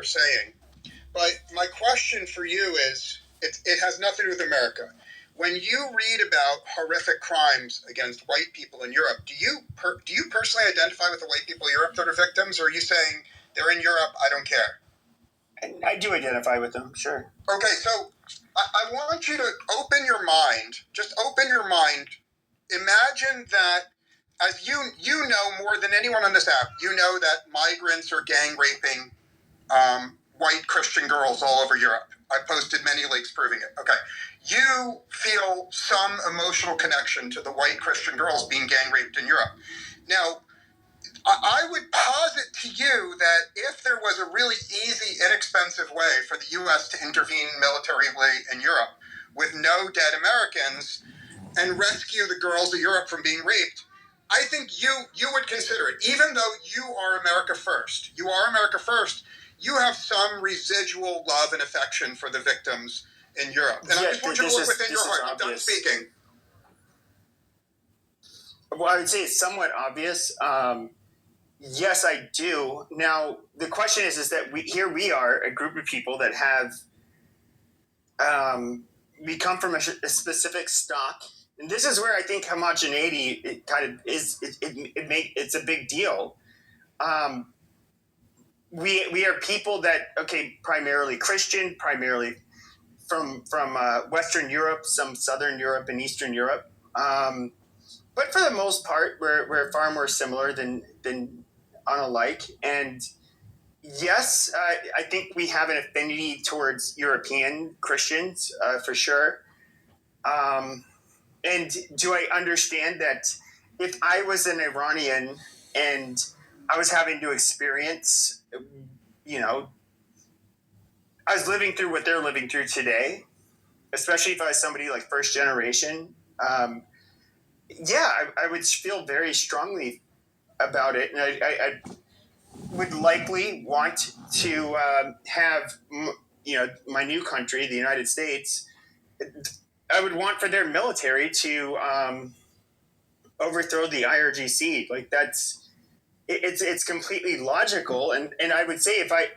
saying. But my question for you is, it has nothing to do with America. When you read about horrific crimes against white people in Europe, do you personally identify with the white people in Europe that are victims, or are you saying they're in Europe, I don't care? I do identify with them, sure. Okay, so I want you to open your mind. Just open your mind. Imagine that, as you know more than anyone on this app, you know that migrants are gang raping white Christian girls all over Europe. I posted many links proving it. Okay. You feel some emotional connection to the white Christian girls being gang raped in Europe. Now, I would posit to you that if there was a really easy, inexpensive way for the U.S. to intervene militarily in Europe with no dead Americans and rescue the girls of Europe from being raped, I think you would consider it. Even though you are America first, you have some residual love and affection for the victims in Europe. And I just want you to look within your heart. I'm done speaking. Well, I would say it's somewhat obvious. Yes, I do. Now, the question is that we are a group of people that have we come from a specific stock. And this is where I think homogeneity it's a big deal. We are people that, primarily Christian, primarily from Western Europe, some Southern Europe and Eastern Europe. But for the most part, we're far more similar than unlike. And yes, I think we have an affinity towards European Christians, for sure. And do I understand that if I was an Iranian and I was having to experience, I was living through what they're living through today, especially if I was somebody like first generation, I would feel very strongly about it. And I would likely want to have, my new country, the United States, I would want for their military to overthrow the IRGC. Like it's completely logical. And I would say if I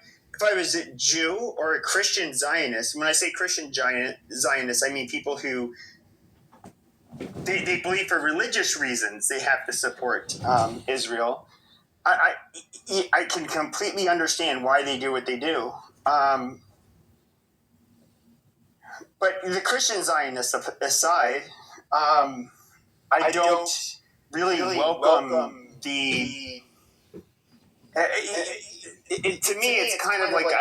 was a Jew or a Christian Zionist, when I say Christian Zionist, I mean people who they believe for religious reasons they have to support Israel. I can completely understand why they do what they do. But the Christian Zionists aside, I don't really welcome the. To me, it's kind of like